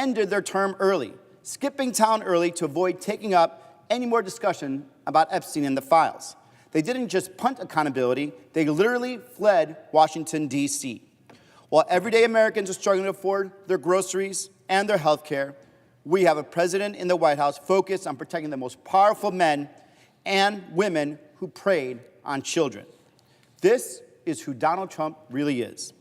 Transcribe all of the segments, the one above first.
ended their term early, skipping town early to avoid taking up any more discussion about Epstein and the files. They didn't just punt accountability, they literally fled Washington, D.C. While everyday Americans are struggling to afford their groceries and their health care, we have a president in the White House focused on protecting the most powerful men and women who preyed on children. This is who Donald Trump really is.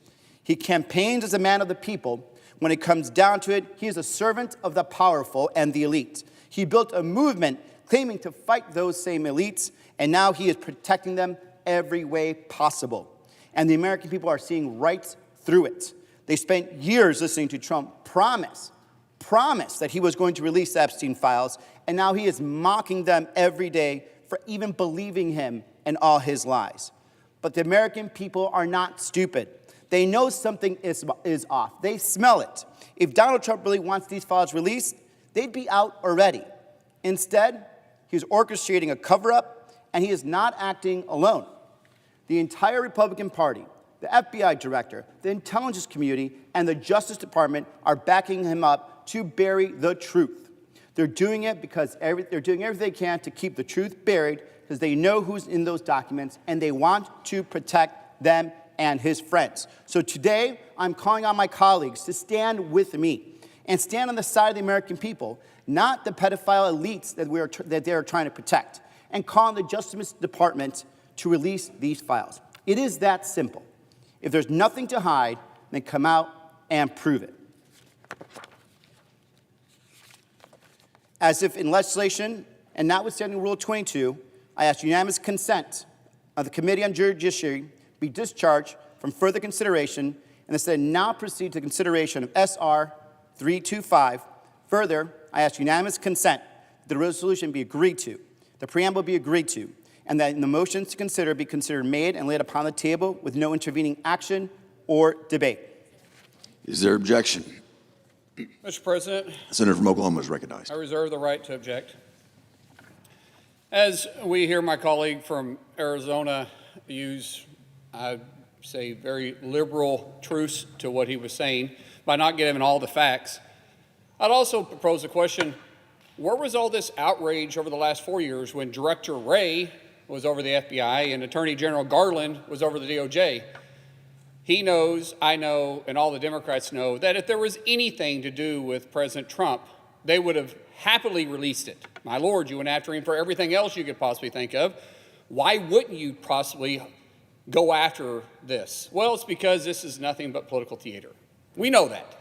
He campaigns as a man of the people. When it comes down to it, he is a servant of the powerful and the elite. He built a movement claiming to fight those same elites, and now he is protecting them every way possible. And the American people are seeing right through it. They spent years listening to Trump promise that he was going to release the Epstein files, and now he is mocking them every day for even believing him and all his lies. But the American people are not stupid. They know something is off. They smell it. If Donald Trump really wants these files released, they'd be out already. Instead, he's orchestrating a cover-up, and he is not acting alone. The entire Republican Party, the FBI director, the intelligence community, and the Justice Department are backing him up to bury the truth. They're doing it because they're doing everything they can to keep the truth buried because they know who's in those documents, and they want to protect them and his friends. So today, I'm calling on my colleagues to stand with me and stand on the side of the American people, not the pedophile elites that they are trying to protect, and call on the Justice Department to release these files. It is that simple. If there's nothing to hide, then come out and prove it. As if in legislation, and notwithstanding Rule 22, I ask unanimous consent of the Committee on Judiciary be discharged from further consideration, and instead now proceed to consideration of S.R. 325. Further, I ask unanimous consent that the resolution be agreed to, the preamble be agreed to, and that the motions to consider be considered made and laid upon the table with no intervening action or debate. Is there objection? Mr. President, The senator from Oklahoma is recognized. I reserve the right to object. As we hear my colleague from Arizona use, I'd say, very liberal truths to what he was saying by not giving all the facts, I'd also propose a question: where was all this outrage over the last 4 years when Director Wray was over the FBI and Attorney General Garland was over the DOJ? He knows, I know, and all the Democrats know that if there was anything to do with President Trump, they would have happily released it. My Lord, you went after him for everything else you could possibly think of. Why wouldn't you possibly go after this? Well, it's because this is nothing but political theater. We know that.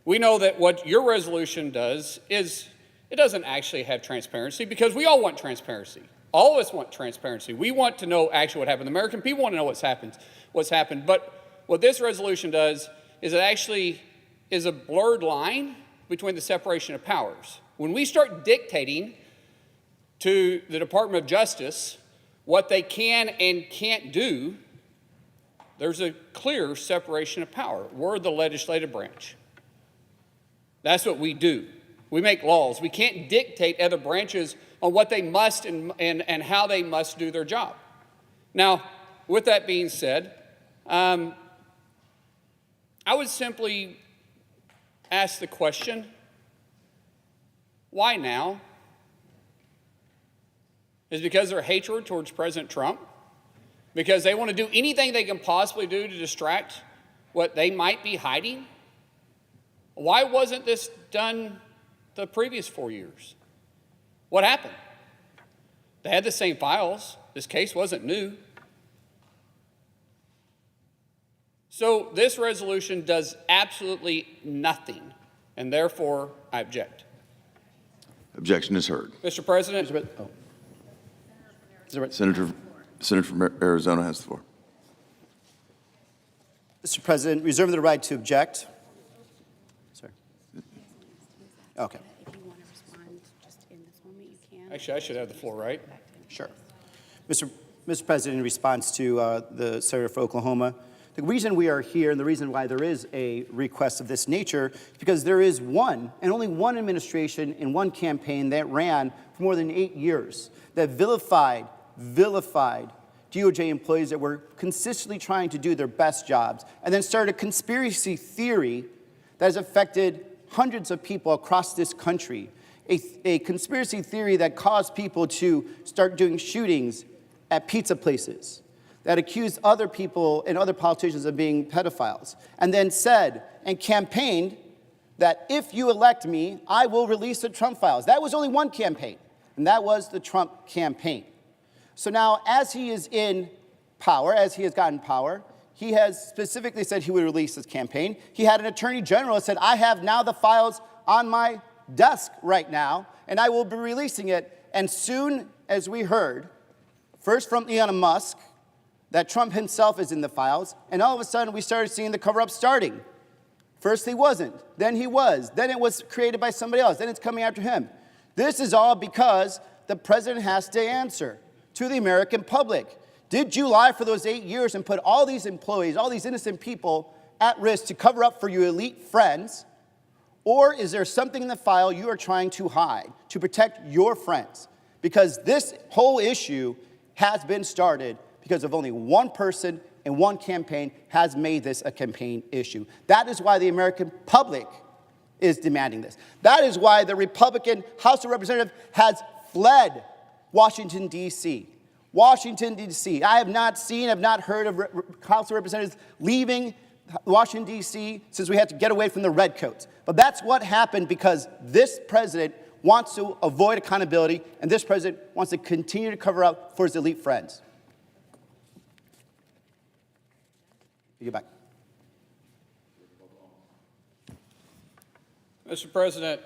We know that what your resolution does is it doesn't actually have transparency, because we all want transparency. All of us want transparency. We want to know actually what happened. The American people want to know what's happened. But what this resolution does is it actually is a blurred line between the separation of powers. When we start dictating to the Department of Justice what they can and can't do, there's a clear separation of power. We're the legislative branch. That's what we do. We make laws. We can't dictate other branches on what they must and how they must do their job. Now, with that being said, I would simply ask the question, why now? Is it because of their hatred towards President Trump? Because they want to do anything they can possibly do to distract what they might be hiding? Why wasn't this done the previous 4 years? What happened? They had the same files. This case wasn't new. So this resolution does absolutely nothing, and therefore I object. Objection is heard. Mr. President. Senator from Arizona has the floor. Mr. President, reserving the right to object. Sorry. Okay. If you want to respond just in this moment, you can. Actually, I should have the floor, right? Sure. Mr. President, in response to the Senator from Oklahoma, the reason we are here and the reason why there is a request of this nature is because there is one, and only one administration in one campaign that ran for more than 8 years that vilified DOJ employees that were consistently trying to do their best jobs, and then started a conspiracy theory that has affected hundreds of people across this country, a conspiracy theory that caused people to start doing shootings at pizza places, that accused other people and other politicians of being pedophiles, and then said and campaigned that if you elect me, I will release the Trump files. That was only one campaign, and that was the Trump campaign. So now, as he is in power, as he has gotten power, he has specifically said he would release his campaign. He had an attorney general that said, I have now the files on my desk right now, and I will be releasing it. And soon as we heard, first from Elon Musk, that Trump himself is in the files, and all of a sudden we started seeing the cover-up starting. First he wasn't, then he was, then it was created by somebody else, then it's coming after him. This is all because the president has to answer to the American public. Did you lie for those 8 years and put all these employees, all these innocent people at risk to cover up for your elite friends? Or is there something in the file you are trying to hide to protect your friends? Because this whole issue has been started because of only one person and one campaign has made this a campaign issue. That is why the American public is demanding this. That is why the Republican House of Representatives has fled Washington, D.C. Washington, D.C. I have not heard of House of Representatives leaving Washington, D.C. since we had to get away from the redcoats. But that's what happened because this president wants to avoid accountability, and this president wants to continue to cover up for his elite friends. You get back. Mr. President,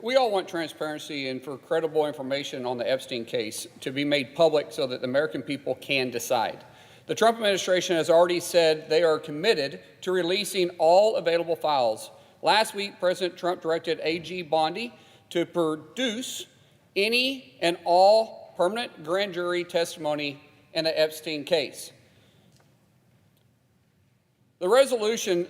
we all want transparency and for credible information on the Epstein case to be made public so that the American people can decide. The Trump administration has already said they are committed to releasing all available files. Last week, President Trump directed AG Bondi to produce any and all permanent grand jury testimony in the Epstein case. The resolution,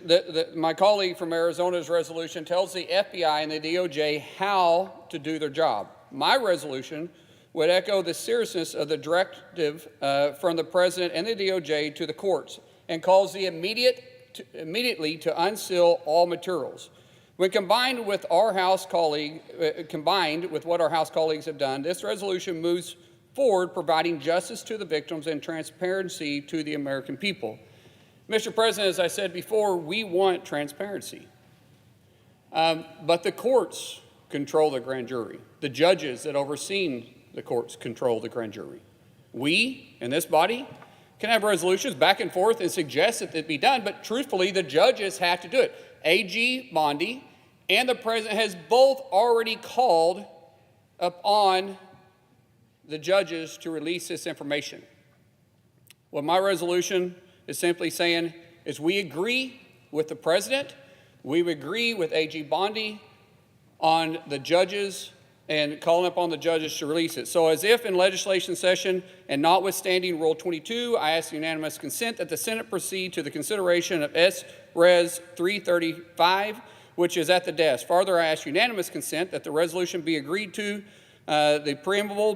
my colleague from Arizona's resolution, tells the FBI and the DOJ how to do their job. My resolution would echo the seriousness of the directive from the President and the DOJ to the courts and calls the immediately to unseal all materials. When combined with what our House colleagues have done, this resolution moves forward providing justice to the victims and transparency to the American people. Mr. President, as I said before, we want transparency. But the courts control the grand jury. The judges that oversee the courts control the grand jury. We, in this body, can have resolutions back and forth and suggest that it be done, but truthfully, the judges have to do it. AG Bondi and the President has both already called upon the judges to release this information. What my resolution is simply saying is we agree with the President, we agree with AG Bondi on the judges and calling upon the judges to release it. So as if in legislation session and notwithstanding Rule 22, I ask unanimous consent that the Senate proceed to the consideration of S-Res 335, which is at the desk. Further, I ask unanimous consent that the resolution be agreed to, the preamble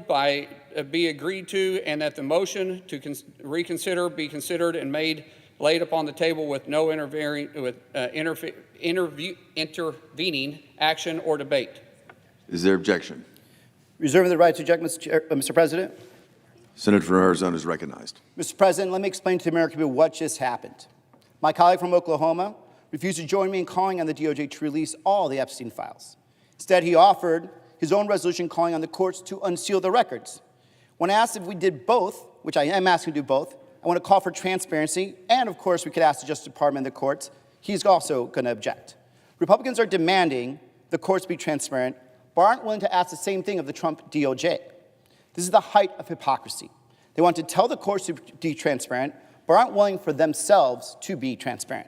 be agreed to, and that the motion to reconsider be considered and laid upon the table with no intervening action or debate. Is there objection? Reserving the right to object, Mr. President. Senator from Arizona is recognized. Mr. President, let me explain to the American people what just happened. My colleague from Oklahoma refused to join me in calling on the DOJ to release all the Epstein files. Instead, he offered his own resolution calling on the courts to unseal the records. When asked if we did both, which I am asking to do both, I want to call for transparency, and of course we could ask the Justice Department and the courts. He's also going to object. Republicans are demanding the courts be transparent, but aren't willing to ask the same thing of the Trump DOJ. This is the height of hypocrisy. They want to tell the courts to be transparent, but aren't willing for themselves to be transparent.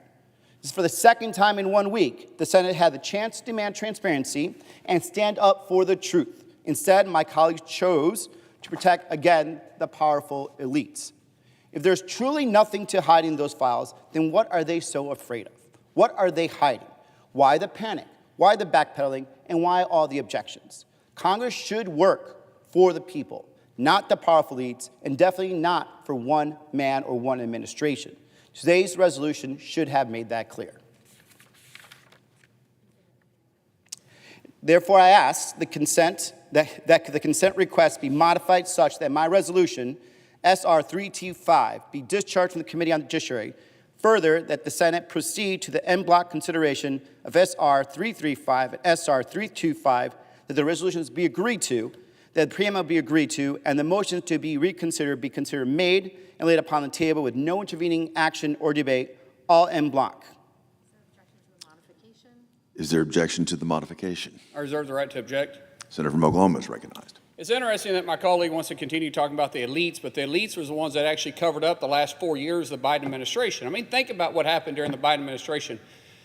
This is for the second time in 1 week. The Senate had the chance to demand transparency and stand up for the truth. Instead, my colleagues chose to protect, again, the powerful elites. If there's truly nothing to hide in those files, then what are they so afraid of? What are they hiding? Why the panic? Why the backpedaling? And why all the objections? Congress should work for the people, not the powerful elites, and definitely not for one man or one administration. Today's resolution should have made that clear. Therefore, I ask that the consent request be modified such that my resolution, SR 325, be discharged from the Committee on the Judiciary. Further, that the Senate proceed to the en bloc consideration of SR 335 and SR 325, that the resolutions be agreed to, that the preamble be agreed to, and the motions to be reconsidered be considered made and laid upon the table with no intervening action or debate, all en bloc. Is there objection to the modification? I reserve the right to object. Senator from Oklahoma is recognized. It's interesting that my colleague wants to continue talking about the elites, but the elites was the ones that actually covered up the last 4 years of the Biden administration. I mean, think about what happened during the Biden administration.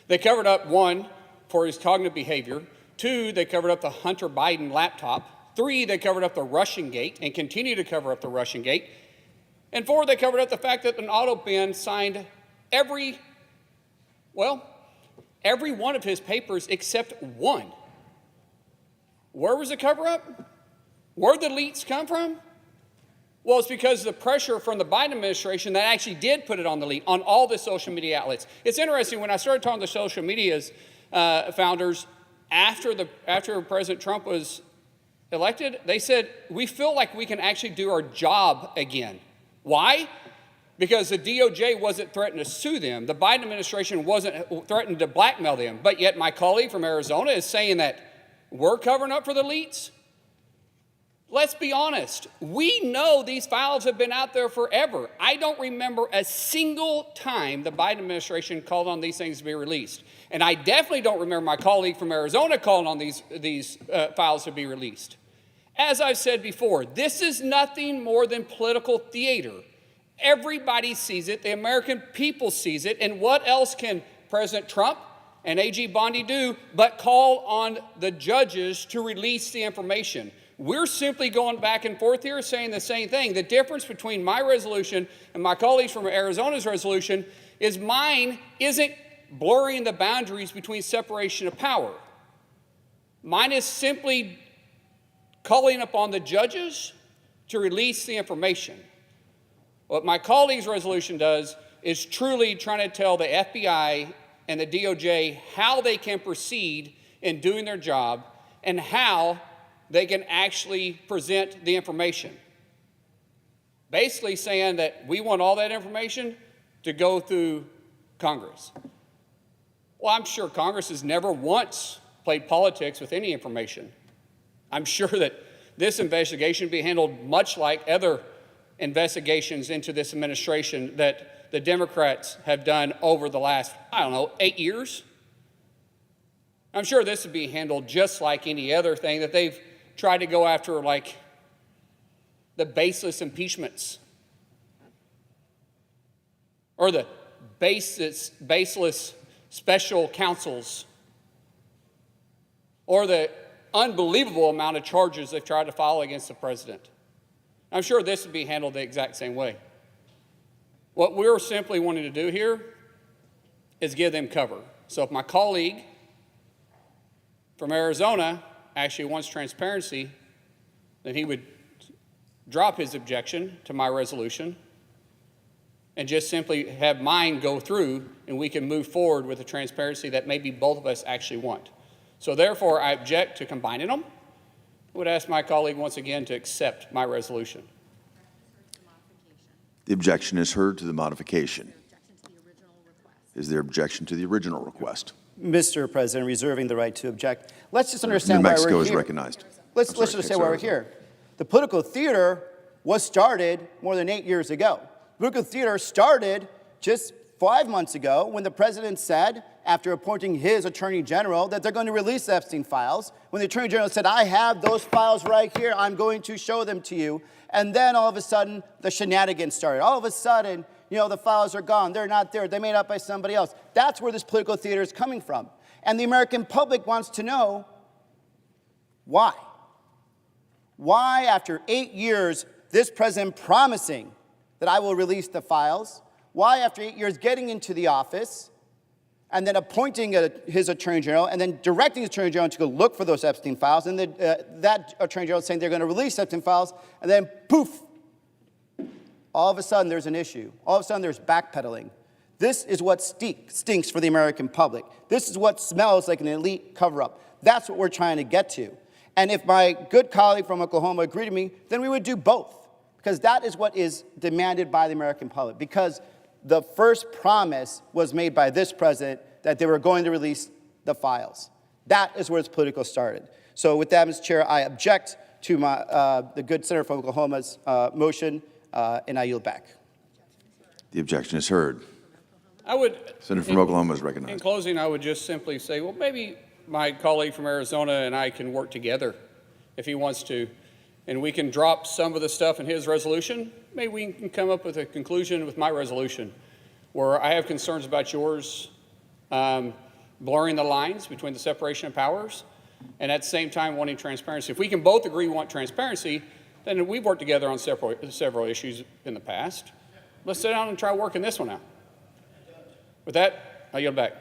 They covered up, 1, for his cognitive behavior. 2, they covered up the Hunter Biden laptop. 3, they covered up the Russian gate and continue to cover up the Russian gate. And 4, they covered up the fact that an auto bin signed every one of his papers except one. Where was the cover-up? Where did the elites come from? Well, it's because of the pressure from the Biden administration that actually did put it on the elite, on all the social media outlets. It's interesting, when I started talking to social media's founders after President Trump was elected, they said, we feel like we can actually do our job again. Why? Because the DOJ wasn't threatening to sue them. The Biden administration wasn't threatening to blackmail them. But yet my colleague from Arizona is saying that we're covering up for the elites. Let's be honest. We know these files have been out there forever. I don't remember a single time the Biden administration called on these things to be released. And I definitely don't remember my colleague from Arizona calling on these files to be released. As I've said before, this is nothing more than political theater. Everybody sees it. The American people sees it. And what else can President Trump and AG Bondi do but call on the judges to release the information? We're simply going back and forth here saying the same thing. The difference between my resolution and my colleagues from Arizona's resolution is mine isn't blurring the boundaries between separation of power. Mine is simply calling upon the judges to release the information. What my colleague's resolution does is truly trying to tell the FBI and the DOJ how they can proceed in doing their job and how they can actually present the information. Basically saying that we want all that information to go through Congress. Well, I'm sure Congress has never once played politics with any information. I'm sure that this investigation will be handled much like other investigations into this administration that the Democrats have done over the last, 8 years. I'm sure this would be handled just like any other thing that they've tried to go after, like the baseless impeachments or the baseless special counsels or the unbelievable amount of charges they've tried to file against the president. I'm sure this would be handled the exact same way. What we're simply wanting to do here is give them cover. So if my colleague from Arizona actually wants transparency, then he would drop his objection to my resolution and just simply have mine go through, and we can move forward with the transparency that maybe both of us actually want. So therefore, I object to combining them. I would ask my colleague once again to accept my resolution. The objection is heard to the modification. Is there objection to the original request? Mr. President, reserving the right to object. Let's just New understand why we're Mexico here. is recognized. Let's just say why we're here. The political theater was started more than 8 years ago. The political theater started just 5 months ago when the president said, after appointing his attorney general, that they're going to release the Epstein files. When the attorney general said, I have those files right here, I'm going to show them to you. And then all of a sudden, the shenanigans started. All of a sudden, the files are gone. They're not there. They're made up by somebody else. That's where this political theater is coming from. And the American public wants to know why. Why, after 8 years, this president promising that I will release the files, why, after 8 years, getting into the office and then appointing his attorney general and then directing his attorney general to go look for those Epstein files, and then that attorney general saying they're going to release Epstein files, and then poof, all of a sudden there's an issue. All of a sudden there's backpedaling. This is what stinks for the American public. This is what smells like an elite cover-up. That's what we're trying to get to. And if my good colleague from Oklahoma agreed with me, then we would do both, because that is what is demanded by the American public, because the first promise was made by this president that they were going to release the files. That is where it's political started. So with that, Mr. Chair, I object to the good senator from Oklahoma's motion, and I yield back. The objection is heard. I would, Senator from Oklahoma is in recognized. closing, I would just simply say, well, maybe my colleague from Arizona and I can work together if he wants to, and we can drop some of the stuff in his resolution. Maybe we can come up with a conclusion with my resolution, where I have concerns about yours blurring the lines between the separation of powers, and at the same time wanting transparency. If we can both agree we want transparency, then we've worked together on several issues in the past. Let's sit down and try working this one out. With that, I yield back.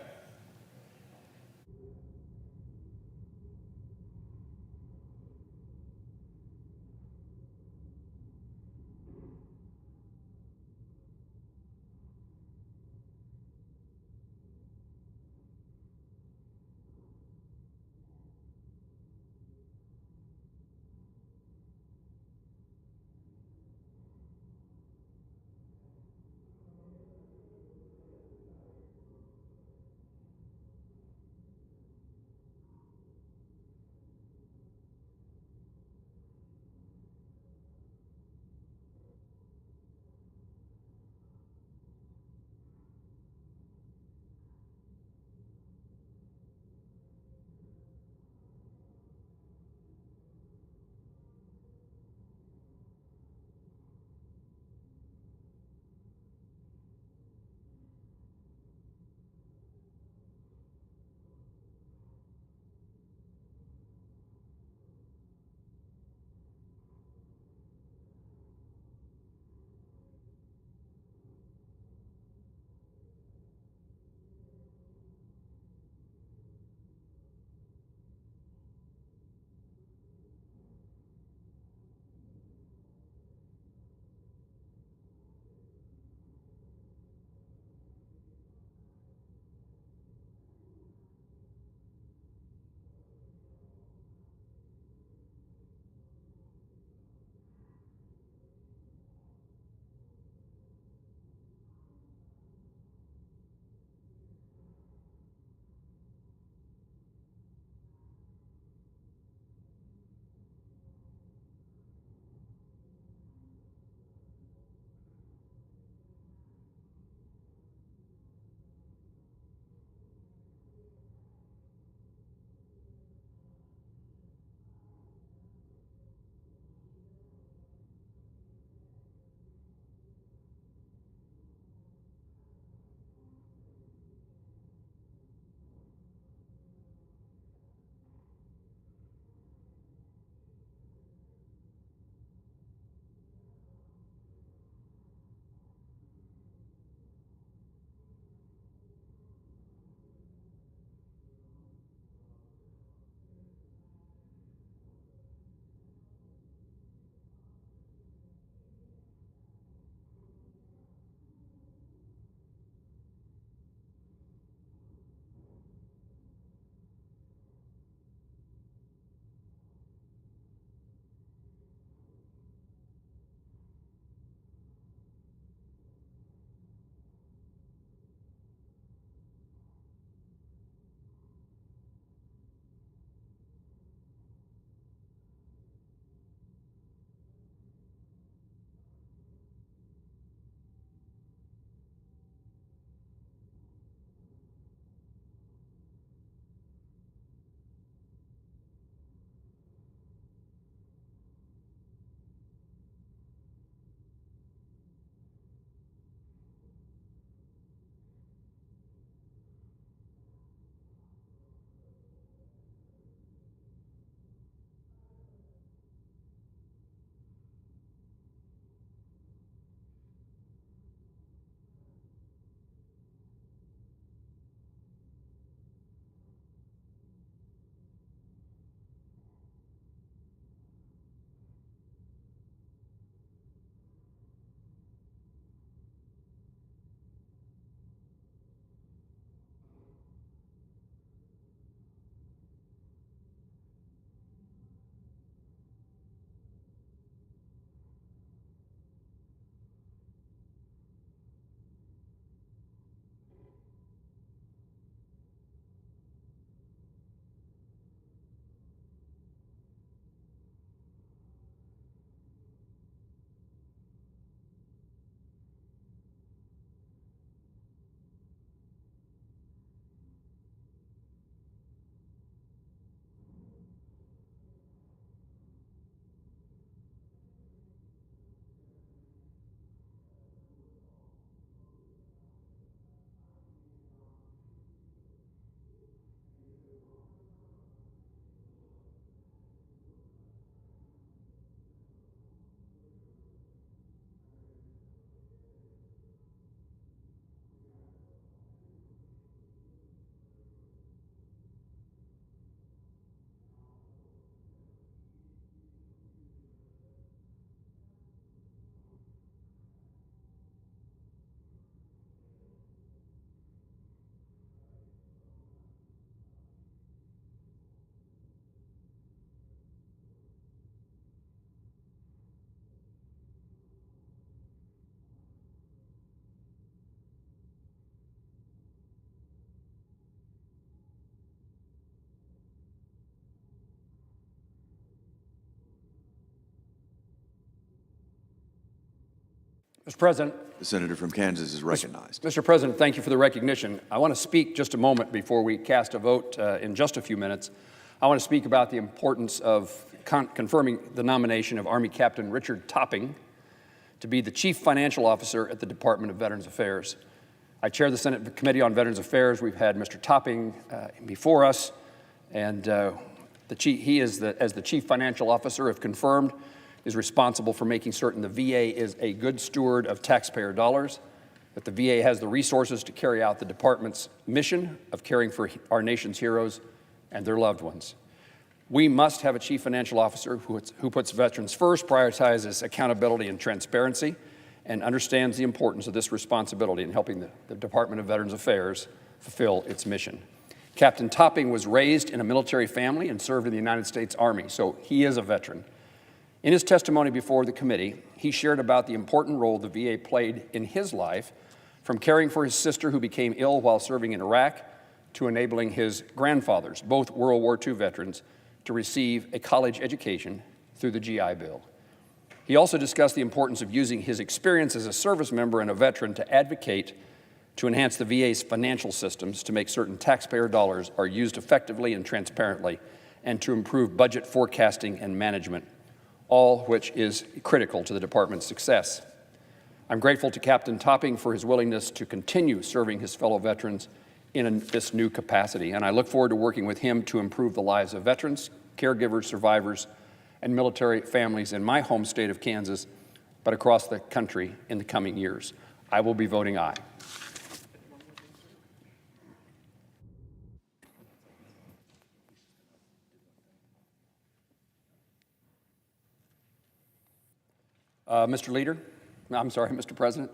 Mr. President. The senator from Kansas is recognized. Mr. President, thank you for the recognition. I want to speak just a moment before we cast a vote in just a few minutes. I want to speak about the importance of confirming the nomination of Army Captain Richard Topping to be the Chief Financial Officer at the Department of Veterans Affairs. I chair the Senate Committee on Veterans Affairs. We've had Mr. Topping before us, and he is, as the Chief Financial Officer, if confirmed, is responsible for making certain the VA is a good steward of taxpayer dollars, that the VA has the resources to carry out the department's mission of caring for our nation's heroes and their loved ones. We must have a chief financial officer who puts veterans first, prioritizes accountability and transparency, and understands the importance of this responsibility in helping the Department of Veterans Affairs fulfill its mission. Captain Topping was raised in a military family and served in the United States Army, so he is a veteran. In his testimony before the committee, he shared about the important role the VA played in his life, from caring for his sister who became ill while serving in Iraq to enabling his grandfathers, both World War II veterans, to receive a college education through the GI Bill. He also discussed the importance of using his experience as a service member and a veteran to advocate to enhance the VA's financial systems to make certain taxpayer dollars are used effectively and transparently, and to improve budget forecasting and management, all which is critical to the department's success. I'm grateful to Captain Topping for his willingness to continue serving his fellow veterans in this new capacity, and I look forward to working with him to improve the lives of veterans, caregivers, survivors, and military families in my home state of Kansas, but across the country in the coming years. I will be voting aye. Mr. President.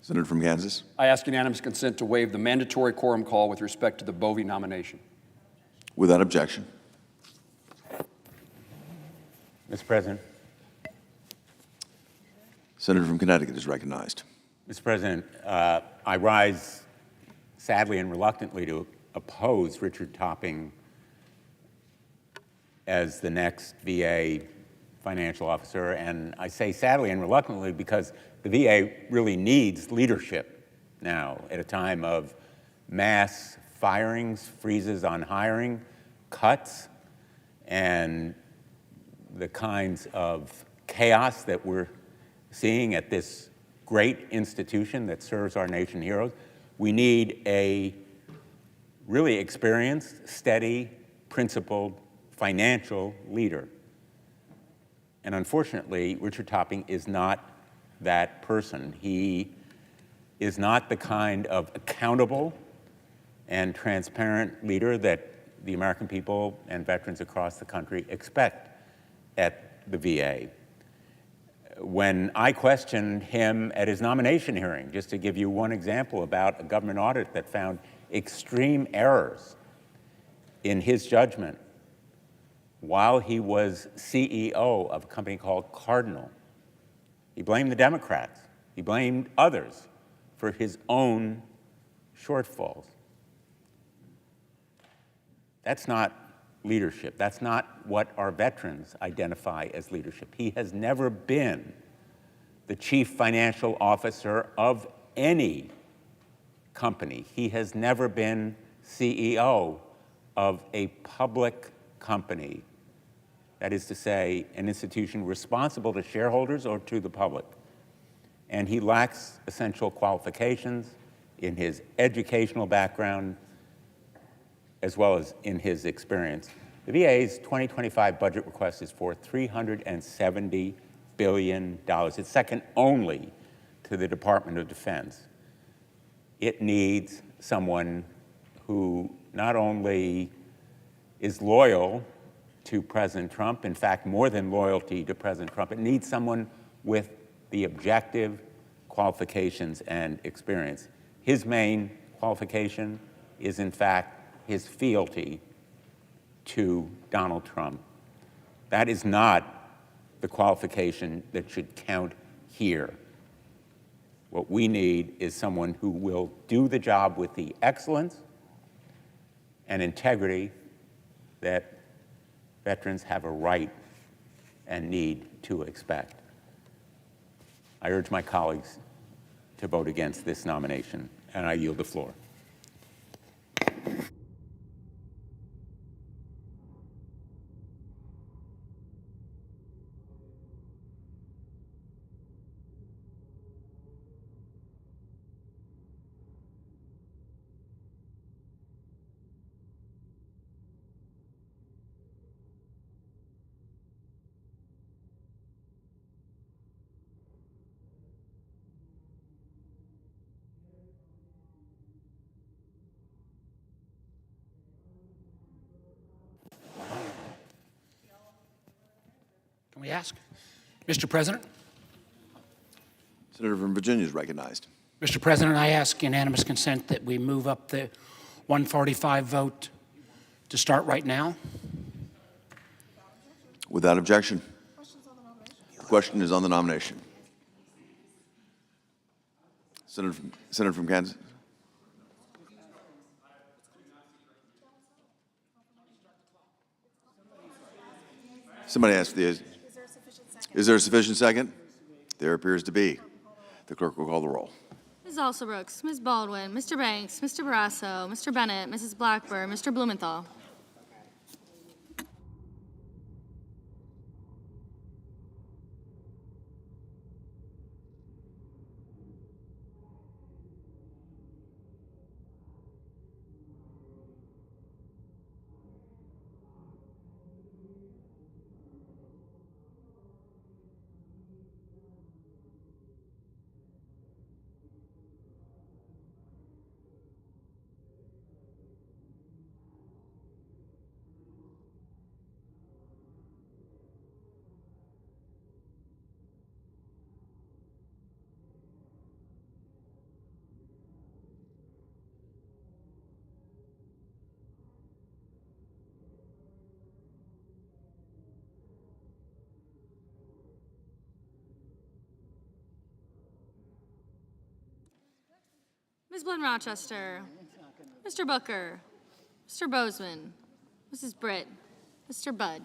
Senator from Kansas. I ask unanimous consent to waive the mandatory quorum call with respect to the Bovee nomination. Without objection. Mr. President. Senator from Connecticut is recognized. Mr. President, I rise sadly and reluctantly to oppose Richard Topping as the next VA financial officer, and I say sadly and reluctantly because the VA really needs leadership now at a time of mass firings, freezes on hiring, cuts, and the kinds of chaos that we're seeing at this great institution that serves our nation heroes. We need a really experienced, steady, principled, financial leader. And unfortunately, Richard Topping is not that person. He is not the kind of accountable and transparent leader that the American people and veterans across the country expect at the VA. When I questioned him at his nomination hearing, just to give you one example about a government audit that found extreme errors in his judgment while he was CEO of a company called Cardinal, he blamed the Democrats. He blamed others for his own shortfalls. That's not leadership. That's not what our veterans identify as leadership. He has never been the chief financial officer of any company. He has never been CEO of a public company. That is to say, an institution responsible to shareholders or to the public. And he lacks essential qualifications in his educational background as well as in his experience. The VA's 2025 budget request is for $370 billion. It's second only to the Department of Defense. It needs someone who not only is loyal to President Trump, in fact, more than loyalty to President Trump, it needs someone with the objective qualifications and experience. His main qualification is, in fact, his fealty to Donald Trump. That is not the qualification that should count here. What we need is someone who will do the job with the excellence and integrity that veterans have a right and need to expect. I urge my colleagues to vote against this nomination, and I yield the floor. Can we ask? Mr. President? Senator from Virginia is recognized. Mr. President, I ask unanimous consent that we move up the 145 vote to start right now. Without objection. The question is on the nomination. Senator from Kansas. Somebody asked is there a sufficient second? There appears to be. The clerk will call the roll. Ms. Alsobrooks, Ms. Baldwin, Mr. Banks, Mr. Barrasso, Mr. Bennett, Mrs. Blackburn, Mr. Blumenthal. Ms. Blinn Rochester, Mr. Booker, Mr. Bozeman, Mrs. Britt, Mr. Budd.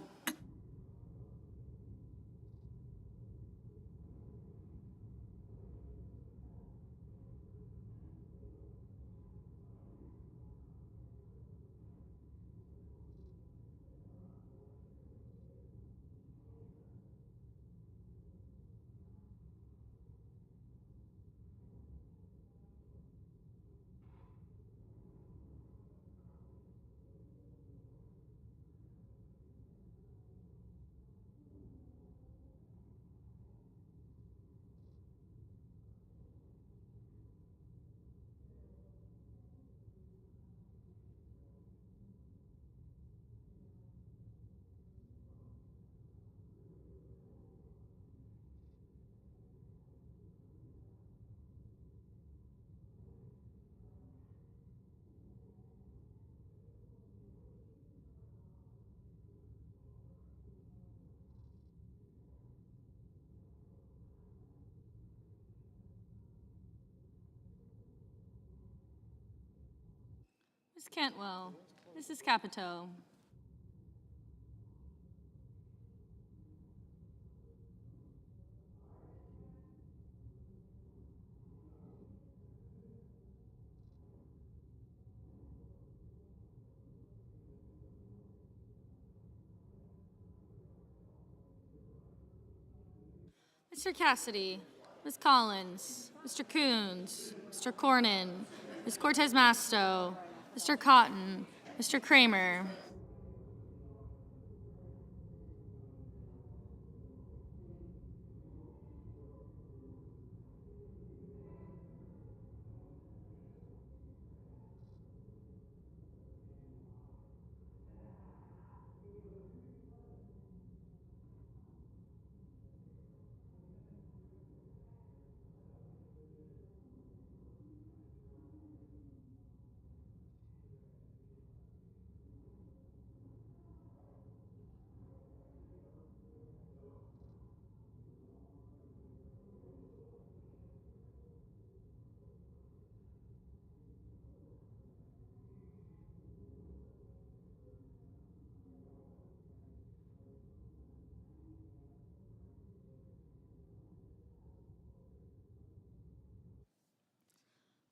Ms. Cantwell, Mrs. Capito. Mr. Cassidy, Ms. Collins, Mr. Coons, Mr. Cornyn, Ms. Cortez Masto, Mr. Cotton, Mr. Kramer.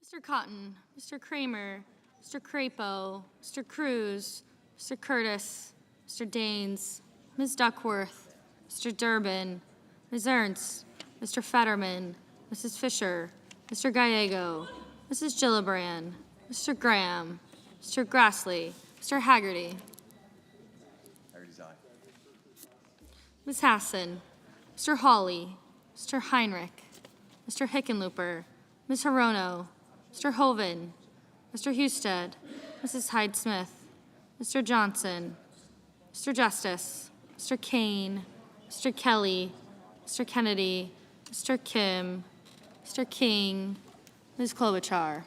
Mr. Cotton, Mr. Kramer, Mr. Crapo, Mr. Cruz, Mr. Curtis, Mr. Daines, Ms. Duckworth, Mr. Durbin, Ms. Ernst, Mr. Fetterman, Mrs. Fisher, Mr. Gallego, Mrs. Gillibrand, Mr. Graham, Mr. Grassley, Mr. Haggerty, Ms. Hassan, Mr. Hawley, Mr. Heinrich, Mr. Hickenlooper, Ms. Hirono, Mr. Hovind, Mr. Husted, Mrs. Hyde-Smith, Mr. Johnson, Mr. Justice, Mr. Kane, Mr. Kelly, Mr. Kennedy, Mr. Kim, Mr. King, Ms. Klobuchar.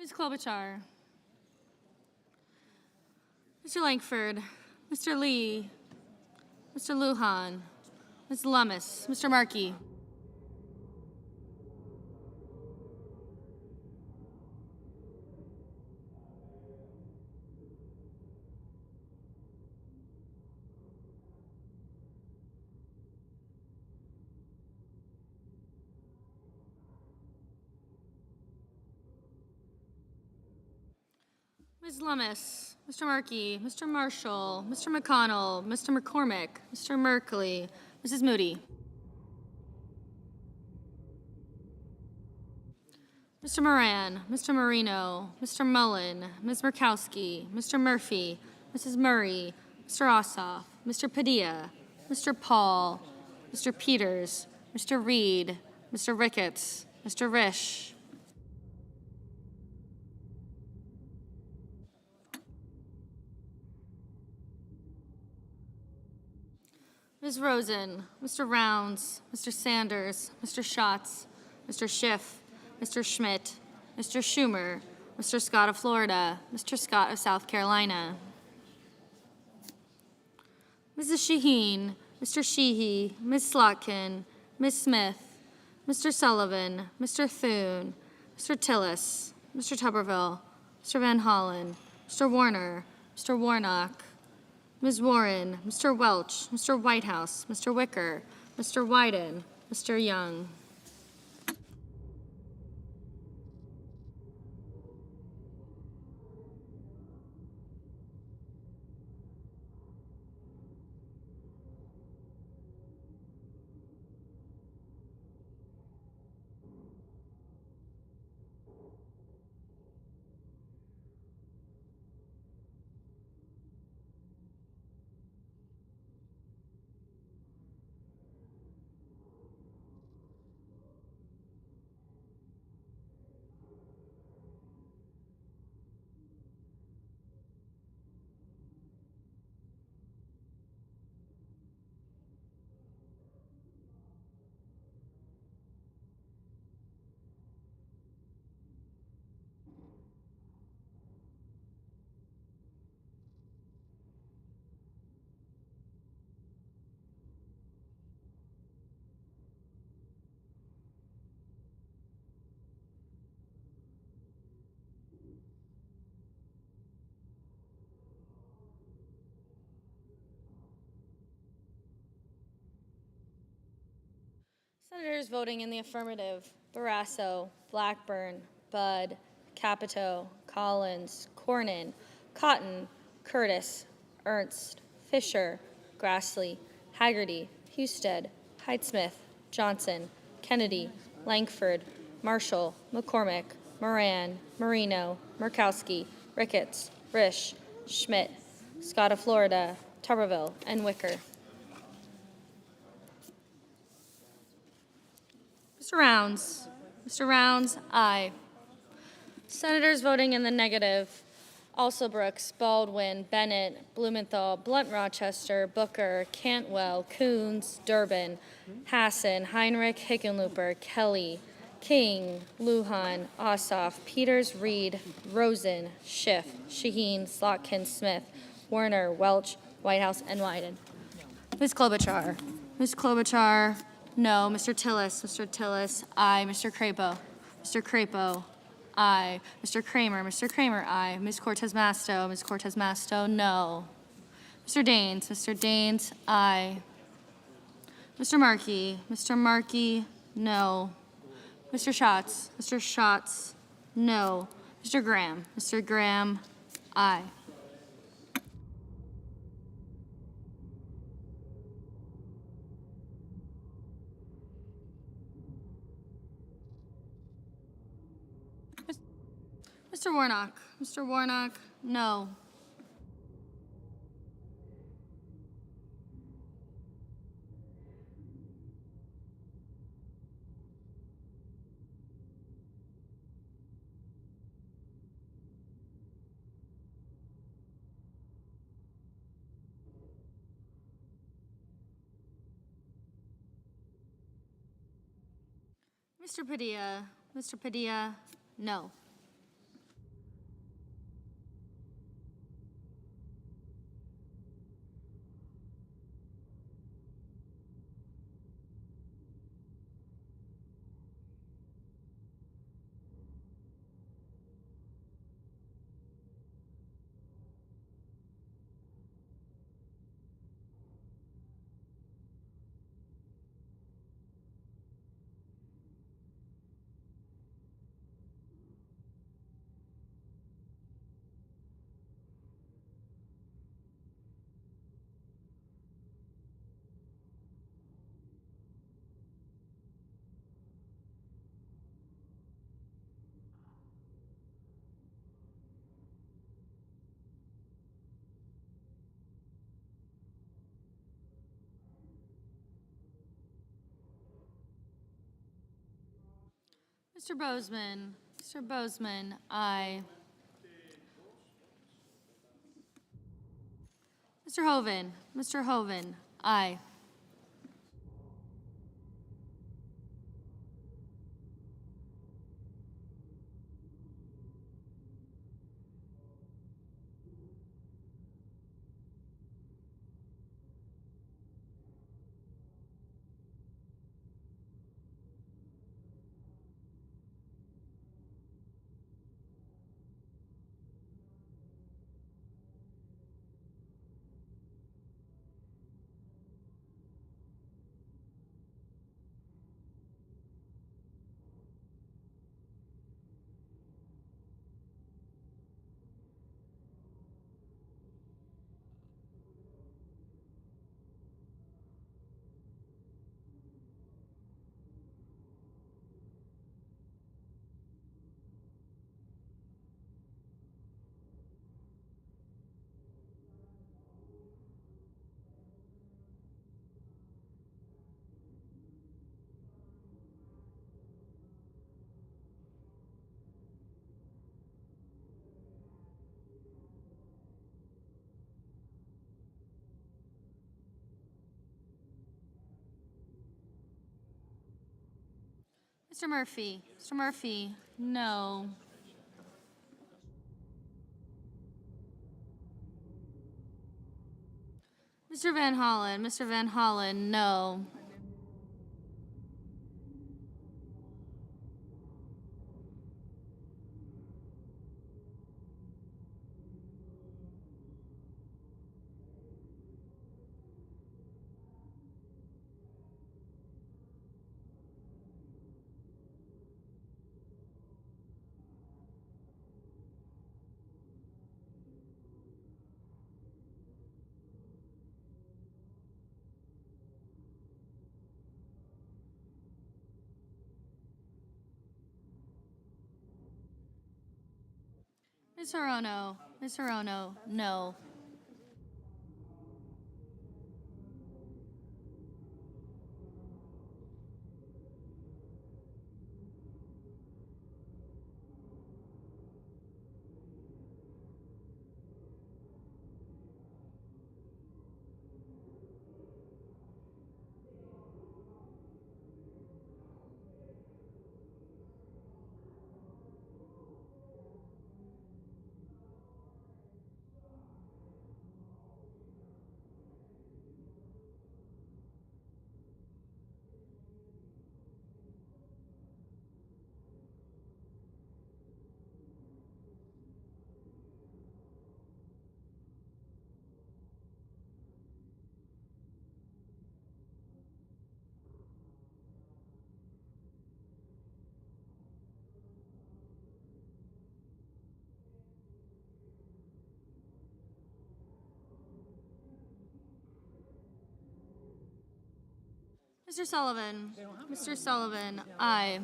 Ms. Klobuchar, Mr. Langford, Mr. Lee, Mr. Lujan, Ms. Lummis, Mr. Markey, Ms. Lummis, Mr. Markey, Mr. Marshall, Mr. McConnell, Mr. McCormick, Mr. Merkley, Mrs. Moody, Mr. Moran, Mr. Marino, Mr. Mullen, Ms. Murkowski, Mr. Murphy, Mrs. Murray, Mr. Ossoff, Mr. Padilla, Mr. Paul, Mr. Peters, Mr. Reed, Mr. Ricketts, Mr. Risch, Ms. Rosen, Mr. Rounds, Mr. Sanders, Mr. Schatz, Mr. Schiff, Mr. Schmidt, Mr. Schumer, Mr. Scott of Florida, Mr. Scott of South Carolina, Mrs. Shaheen, Mr. Sheehy, Ms. Slotkin, Ms. Smith, Mr. Sullivan, Mr. Thune, Mr. Tillis, Mr. Tuberville, Mr. Van Hollen, Mr. Warner, Mr. Warnock, Ms. Warren, Mr. Welch, Mr. Whitehouse, Mr. Wicker, Mr. Wyden, Mr. Young. Senators voting in the affirmative: Barrasso, Blackburn, Budd, Capito, Collins, Cornyn, Cotton, Curtis, Ernst, Fisher, Grassley, Haggerty, Husted, Heidsmith, Johnson, Kennedy, Langford, Marshall, McCormick, Moran, Marino, Murkowski, Ricketts, Risch, Schmidt, Scott of Florida, Tuberville, and Wicker. Mr. Rounds. Mr. Rounds, aye. Senators voting in the negative: Alsobrooks, Baldwin, Bennett, Blumenthal, Blunt Rochester, Booker, Cantwell, Coons, Durbin, Hassan, Heinrich, Hickenlooper, Kelly, King, Lujan, Ossoff, Peters, Reed, Rosen, Schiff, Shaheen, Slotkin, Smith, Werner, Welch, Whitehouse, and Wyden. Ms. Klobuchar. Ms. Klobuchar, no. Mr. Tillis. Mr. Tillis, aye. Mr. Crapo. Mr. Crapo, aye. Mr. Kramer. Mr. Kramer, aye. Ms. Cortez Masto. Ms. Cortez Masto, no. Mr. Daines. Mr. Daines, aye. Mr. Markey. Mr. Markey, no. Mr. Schatz. Mr. Schatz, no. Mr. Graham. Mr. Graham, aye. Mr. Warnock. Mr. Warnock, no. Mr. Padilla. Mr. Padilla, no. Mr. Bozeman. Mr. Bozeman, aye. Mr. Hoven. Mr. Hoven, aye. Mr. Murphy. Mr. Murphy, no. Mr. Van Hollen. Mr. Van Hollen, no. Ms. Hirono. Ms. Hirono, no. Mr. Sullivan. Mr. Sullivan, aye.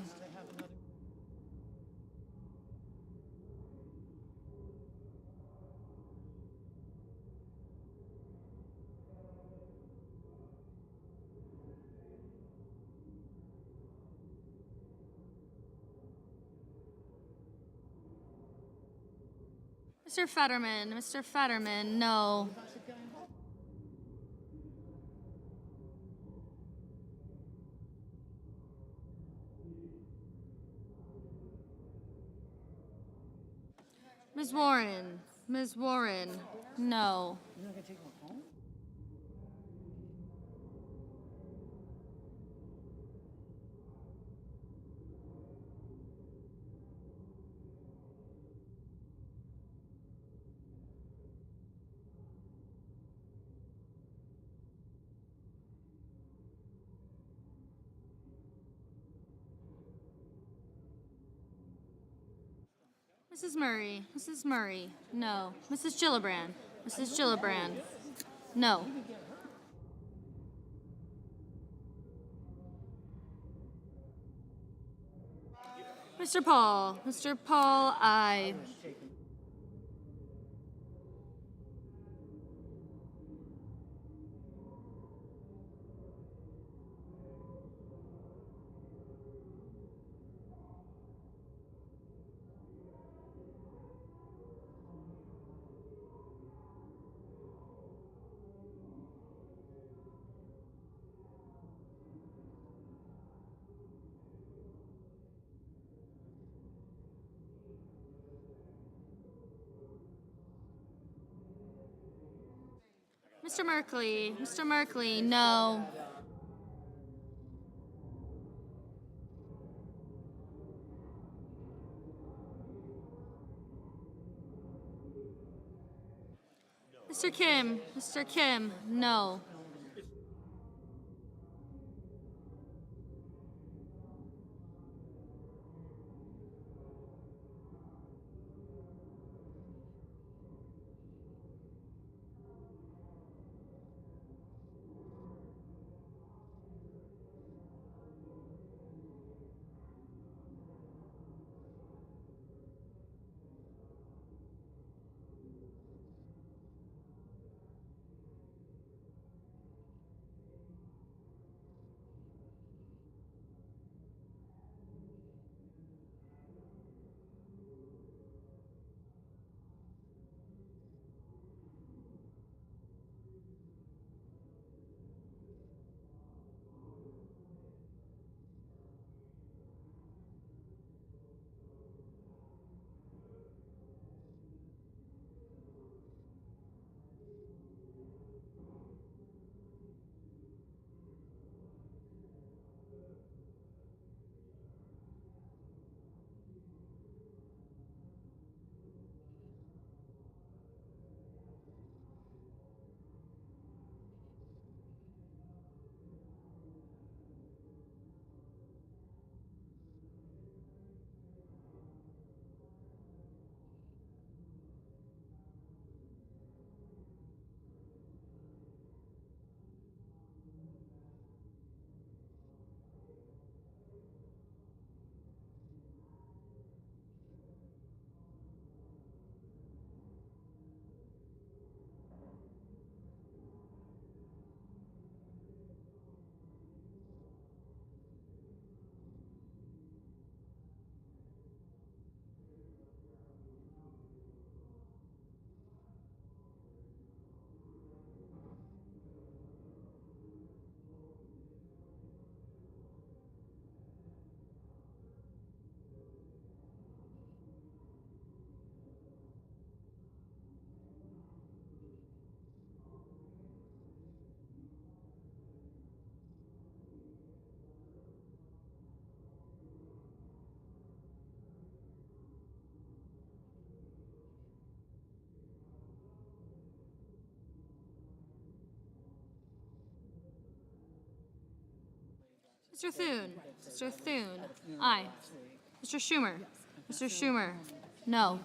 Mr. Fetterman. Mr. Fetterman, no. Ms. Warren. Ms. Warren, no. Mrs. Murray. Mrs. Murray, no. Mrs. Gillibrand. Mrs. Gillibrand, no. Mr. Paul. Mr. Paul, aye. Mr. Merkley. Mr. Merkley, no. Mr. Kim. Mr. Kim, no. Mr. Thune. Mr. Thune. Aye. Mr. Schumer. Mr. Schumer. No.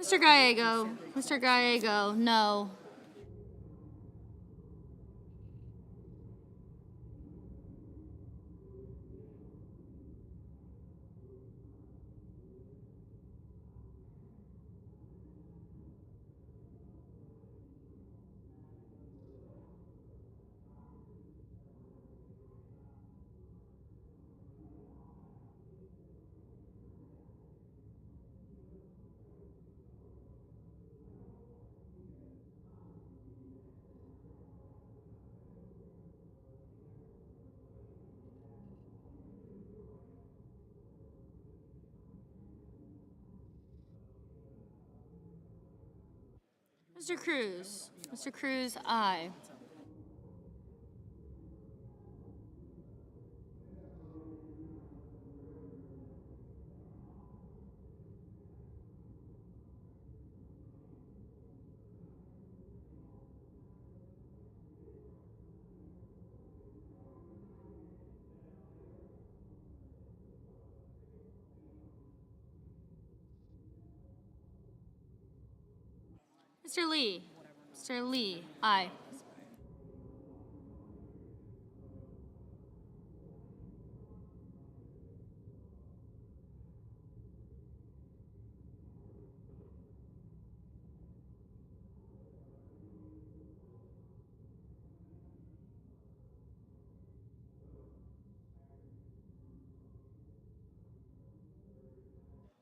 Mr. Gallego. Mr. Gallego. No. Mr. Cruz. Mr. Cruz, aye. Mr. Lee. Mr. Lee, aye.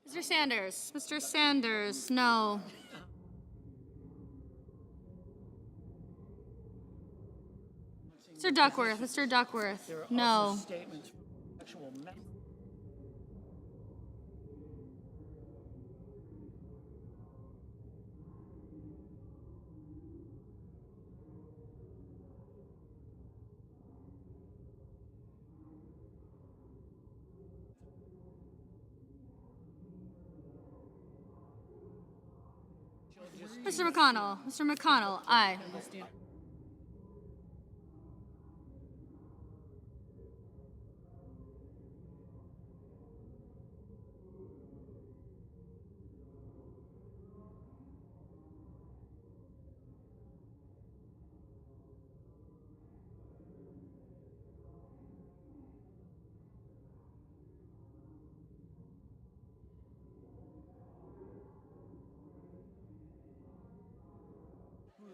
Mr. Sanders. Mr. Sanders, no. Mr. Duckworth. Mr. Duckworth, no. Mr. McConnell. Mr. McConnell, aye.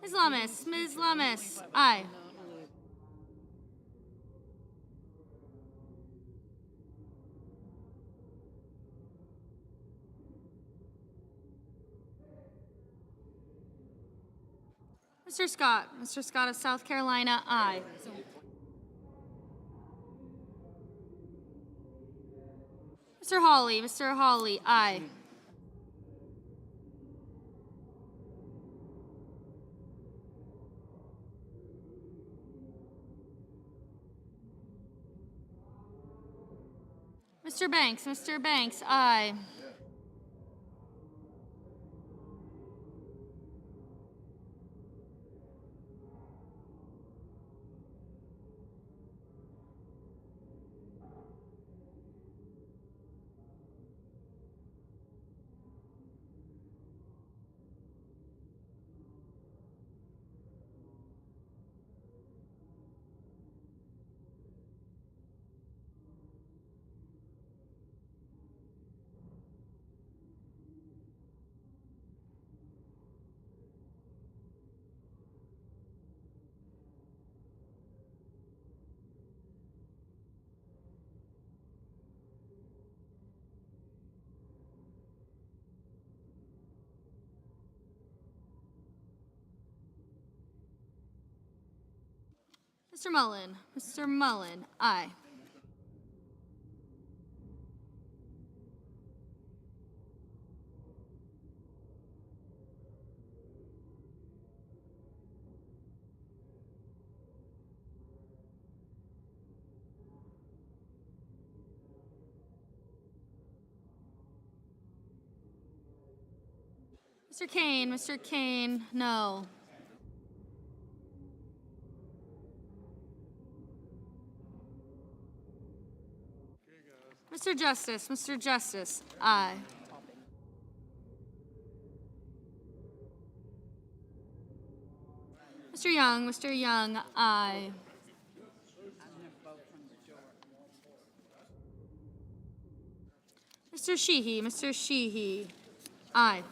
Ms. Lummis. Ms. Lummis, aye. Mr. Scott. Mr. Scott of South Carolina, aye. Mr. Hawley. Mr. Hawley, aye. Mr. Banks. Mr. Banks, aye. Mr. Mullen. Mr. Mullen, aye. Mr. Kane. Mr. Kane, no. Mr. Justice, aye. Mr. Young, aye. Mr. Sheehy, aye.